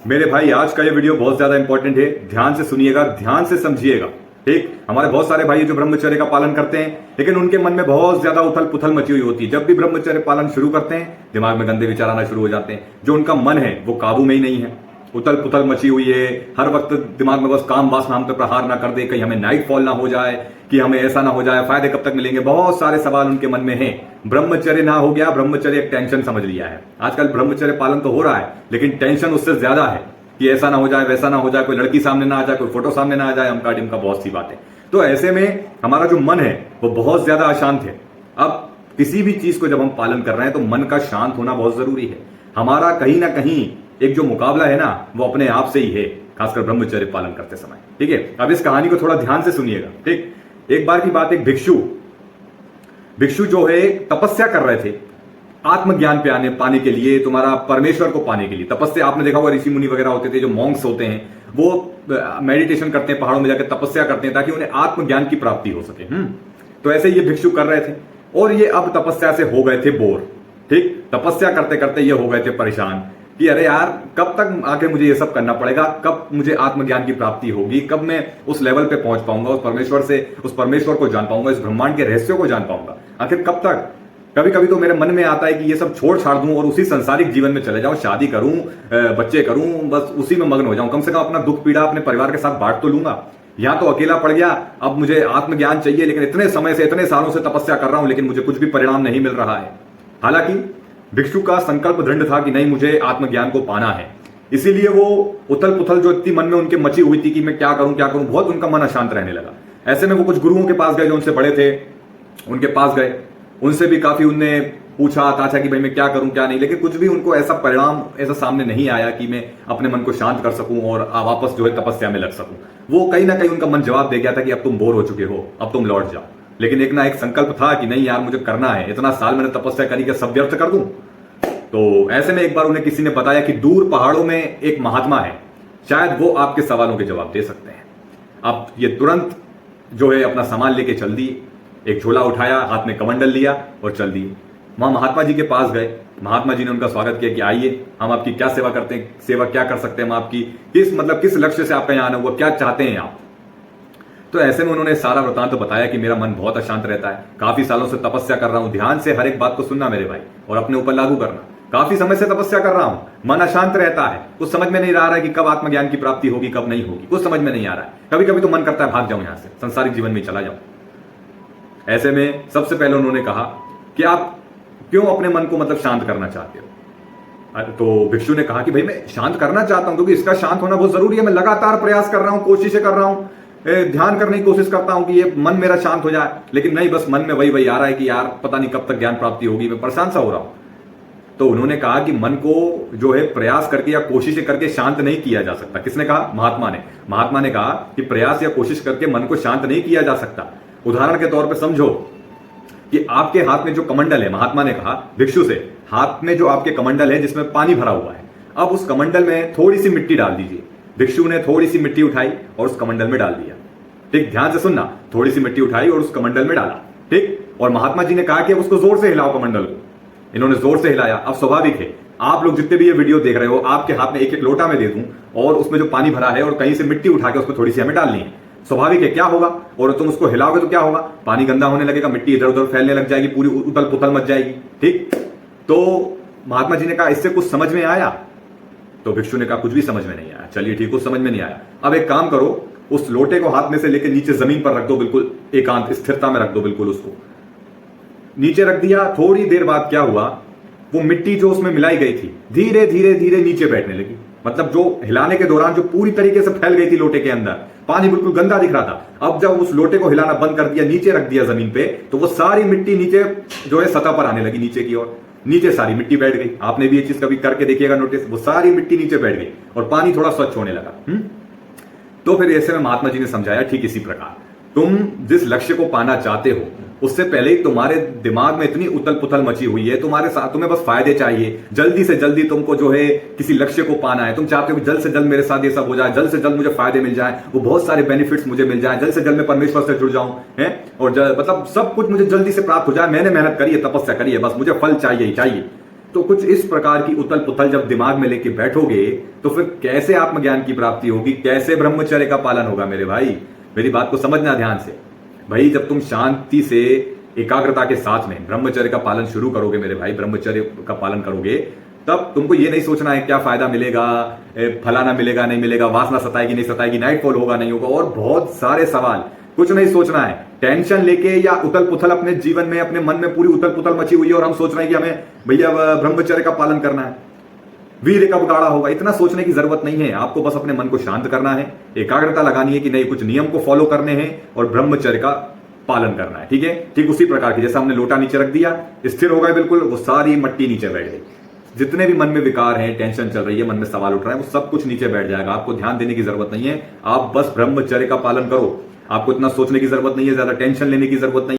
मेरे भाई आज का ये वीडियो बहुत ज्यादा इंपॉर्टेंट है। ध्यान से सुनिएगा, ध्यान से समझिएगा। ठीक, हमारे बहुत सारे भाई जो ब्रह्मचर्य का पालन करते हैं, लेकिन उनके मन में बहुत ज्यादा उथल पुथल मची हुई होती है। जब भी ब्रह्मचर्य पालन शुरू करते हैं, दिमाग में गंदे विचार आना शुरू हो जाते हैं। जो उनका मन है वो काबू में ही नहीं है, उथल पुथल मची हुई है। हर वक्त दिमाग में बस काम वासना हम पे प्रहार ना कर दे, कहीं हमें नाइट फॉल ना हो जाए, कि हमें ऐसा ना हो जाए, फायदे कब तक मिलेंगे। बहुत सारे सवाल उनके मन में हैं। ब्रह्मचर्य ना हो गया, ब्रह्मचर्य एक टेंशन समझ लिया है। आजकल ब्रह्मचर्य पालन तो हो रहा है, लेकिन टेंशन उससे ज्यादा है कि ऐसा ना हो जाए, वैसा ना हो जाए, कोई लड़की सामने ना आ जाए, कोई फोटो सामने ना आ जाए, अमका डिमका बहुत सी बातें। तो ऐसे में हमारा जो मन है वो बहुत ज्यादा अशांत है। अब किसी भी चीज को जब हम पालन कर रहे हैं तो मन का शांत होना बहुत जरूरी है। हमारा कहीं ना कहीं एक जो मुकाबला है ना, वो अपने आप से ही है, खासकर ब्रह्मचर्य पालन करते समय। ठीक है, अब इस कहानी को थोड़ा ध्यान से सुनिएगा। ठीक, एक बार की बात, एक भिक्षु जो है तपस्या कर रहे थे आत्मज्ञान पाने के लिए, तुम्हारा परमेश्वर को पाने के लिए। तपस्या आपने देखा होगा, ऋषि मुनि वगैरह होते थे, जो मॉन्क्स होते हैं, वो मेडिटेशन करते हैं, पहाड़ों में जाकर तपस्या करते हैं ताकि उन्हें आत्मज्ञान की प्राप्ति हो सके। तो ऐसे ये भिक्षु कर रहे थे और ये अब तपस्या से हो गए थे बोर। ठीक, तपस्या करते करते ये हो गए थे परेशान कि अरे यार, कब तक आके मुझे ये सब करना पड़ेगा, कब मुझे आत्मज्ञान की प्राप्ति होगी, कब मैं उस लेवल पे पहुंच पाऊंगा, उस परमेश्वर को जान पाऊंगा, इस ब्रह्मांड के रहस्यों को जान पाऊंगा, आखिर कब तक। कभी कभी तो मेरे मन में आता है कि ये सब छोड़ छाड़ दूं और उसी संसारिक जीवन में चले जाऊं, शादी करूं, बच्चे करूं, बस उसी में मग्न हो जाऊं। कम से कम अपना दुख पीड़ा अपने परिवार के साथ बांट तो लूंगा। यहां तो अकेला पड़ गया, अब मुझे आत्मज्ञान चाहिए, लेकिन इतने समय से, इतने सालों से तपस्या कर रहा हूं, लेकिन मुझे कुछ भी परिणाम नहीं मिल रहा है। हालांकि भिक्षु का संकल्प दृढ़ था कि नहीं, मुझे आत्मज्ञान को पाना है। इसीलिए वो उथल पुथल जो इतनी मन में उनके मची हुई थी कि मैं क्या करूं क्या करूं, बहुत उनका मन अशांत रहने लगा। ऐसे में वो कुछ गुरुओं के पास गए जो उनसे बड़े थे, उनके पास गए, उनसे भी काफी उनने पूछा ताछा कि भाई मैं क्या करूं क्या नहीं, लेकिन कुछ भी उनको ऐसा परिणाम ऐसा सामने नहीं आया कि मैं अपने मन को शांत कर सकूं और वापस जो है तपस्या में लग सकूं। वो कहीं ना कहीं उनका मन जवाब दे गया था कि अब तुम बोर हो चुके हो, अब तुम लौट जाओ। लेकिन एक ना एक संकल्प था कि नहीं यार, मुझे करना है, इतना साल मैंने तपस्या करी कि सब व्यर्थ कर दूं। तो ऐसे में एक बार उन्हें किसी ने बताया कि दूर पहाड़ों में एक महात्मा है, शायद वो आपके सवालों के जवाब दे सकते हैं। अब ये तुरंत जो है अपना सामान लेके चल दिए, एक झोला उठाया, हाथ में कमंडल लिया और चल दिए। वहां महात्मा जी के पास गए। महात्मा जी ने उनका स्वागत किया कि आइए, हम आपकी क्या सेवा करते हैं, सेवा क्या कर सकते हैं हम आपकी, किस लक्ष्य से आपका यहाँ आना हुआ, क्या चाहते हैं आप। तो ऐसे में उन्होंने सारा वृतांत तो बताया कि मेरा मन बहुत अशांत रहता है, काफी सालों से तपस्या कर रहा हूं। ध्यान से हर एक बात को सुनना मेरे भाई और अपने ऊपर लागू करना। काफी समय से तपस्या कर रहा हूं, मन अशांत रहता है, कुछ समझ में नहीं आ रहा है कि कब आत्मज्ञान की प्राप्ति होगी, कब नहीं होगी, कुछ समझ में नहीं आ रहा है। कभी कभी तो मन करता है भाग जाऊं यहां से, संसारिक जीवन में चला जाऊं। ऐसे में सबसे पहले उन्होंने कहा कि आप क्यों अपने मन को शांत करना चाहते हो। तो भिक्षु ने कहा कि भाई मैं शांत करना चाहता हूं, क्योंकि इसका शांत होना बहुत जरूरी है। मैं लगातार प्रयास कर रहा हूं, कोशिशें कर रहा हूं, ध्यान करने की कोशिश करता हूं कि ये मन मेरा शांत हो जाए, लेकिन नहीं, बस मन में वही आ रहा है कि यार पता नहीं कब तक ज्ञान प्राप्ति होगी, मैं परेशान सा हो रहा हूं। तो उन्होंने कहा कि मन को जो है प्रयास करके या कोशिशें करके शांत नहीं किया जा सकता। किसने कहा? महात्मा ने कहा कि प्रयास या कोशिश करके मन को शांत नहीं किया जा सकता। उदाहरण के तौर पे समझो कि आपके हाथ में जो कमंडल है, महात्मा ने कहा भिक्षु से, हाथ में जो आपके कमंडल है जिसमें पानी भरा हुआ है, अब उस कमंडल में थोड़ी सी मिट्टी डाल दीजिए। भिक्षु ने थोड़ी सी मिट्टी उठाई और उस कमंडल में डाल दिया। ठीक, ध्यान से सुनना, थोड़ी सी मिट्टी उठाई और उस कमंडल में डाला। ठीक, और महात्मा जी ने कहा कि अब उसको जोर से हिलाओ कमंडल को। इन्होंने जोर से हिलाया। अब स्वाभाविक है, आप लोग जितने भी ये वीडियो देख रहे हो, आपके हाथ में एक एक लोटा में दे दूं और उसमें जो पानी भरा है और कहीं से मिट्टी उठा के उसको थोड़ी सी हमें डालनी है। स्वाभाविक है, क्या होगा, और तुम उसको हिलाओगे तो क्या होगा, पानी गंदा होने लगेगा, मिट्टी इधर उधर फैलने लग जाएगी, पूरी उथल पुथल मच जाएगी। ठीक, तो महात्मा जी ने कहा इससे कुछ समझ में आया? तो भिक्षु ने कहा कुछ भी समझ में नहीं आया। चलिए ठीक, कुछ समझ में नहीं आया। अब एक काम करो, उस लोटे को हाथ में से लेकर नीचे जमीन पर रख दो, बिल्कुल एकांत स्थिरता में रख दो, बिल्कुल उसको नीचे रख दिया। थोड़ी देर बाद क्या हुआ, वो मिट्टी जो उसमें मिलाई गई थी धीरे धीरे धीरे नीचे बैठने लगी। मतलब जो हिलाने के दौरान जो पूरी तरीके से फैल गई थी लोटे के अंदर, पानी बिल्कुल गंदा दिख रहा था। अब जब उस लोटे को हिलाना बंद कर दिया, नीचे रख दिया जमीन पे, तो वो सारी मिट्टी नीचे जो है सतह पर आने लगी, नीचे की ओर। नीचे सारी मिट्टी बैठ गई। आपने भी ये चीज कभी करके देखिएगा नोटिस, वो सारी मिट्टी नीचे बैठ गई और पानी थोड़ा स्वच्छ होने लगा। तो फिर ऐसे में महात्मा जी ने समझाया, ठीक इसी प्रकार तुम जिस लक्ष्य को पाना चाहते हो, उससे पहले ही तुम्हारे दिमाग में इतनी उथल पुथल मची हुई है, तुम्हारे साथ तुम्हें बस फायदे चाहिए, जल्दी से जल्दी तुमको जो है किसी लक्ष्य को पाना है। तुम चाहते हो कि जल्द से जल्द मेरे साथ ये सब हो जाए, जल्द से जल्द मुझे फायदे मिल जाए, वो बहुत सारे बेनिफिट्स मुझे मिल जाए, जल्द से जल्द मैं परमेश्वर से जुड़ जाऊं, है, और मतलब सब कुछ मुझे जल्दी से प्राप्त हो जाए। मैंने मेहनत करी है, तपस्या करी है, बस मुझे फल चाहिए ही चाहिए। तो कुछ इस प्रकार की उथल पुथल जब दिमाग में लेके बैठोगे तो फिर कैसे आत्मज्ञान की प्राप्ति होगी, कैसे ब्रह्मचर्य का पालन होगा मेरे भाई। मेरी बात को समझना ध्यान से भाई। जब तुम शांति से एकाग्रता के साथ में ब्रह्मचर्य का पालन शुरू करोगे मेरे भाई, ब्रह्मचर्य का पालन करोगे, तब तुमको ये नहीं सोचना है क्या फायदा मिलेगा, फलाना मिलेगा नहीं मिलेगा, वासना सताएगी नहीं सताएगी, नाइटफॉल होगा नहीं होगा, और बहुत सारे सवाल। कुछ नहीं सोचना है। टेंशन लेके या उथल पुथल अपने जीवन में, अपने मन में पूरी उथल पुथल मची हुई है और हम सोच रहे हैं कि हमें भैया ब्रह्मचर्य का पालन करना है, वीर कब गाढ़ा होगा। इतना सोचने की जरूरत नहीं है। आपको बस अपने मन को शांत करना है, एकाग्रता लगानी है कि नहीं, कुछ नियम को फॉलो करने हैं और ब्रह्मचर्य का पालन करना है। ठीक है, ठीक उसी प्रकार की जैसा हमने लोटा नीचे रख दिया, स्थिर हो गए बिल्कुल, वो सारी मट्टी नीचे बैठ गई। जितने भी मन में विकार हैं, टेंशन चल रही है, मन में सवाल उठ रहा है, वो सब कुछ नीचे बैठ जाएगा। आपको ध्यान देने की जरूरत नहीं है, आप बस ब्रह्मचर्य का पालन करो। आपको इतना सोचने की जरूरत नहीं है, ज्यादा टेंशन लेने की जरूरत नहीं।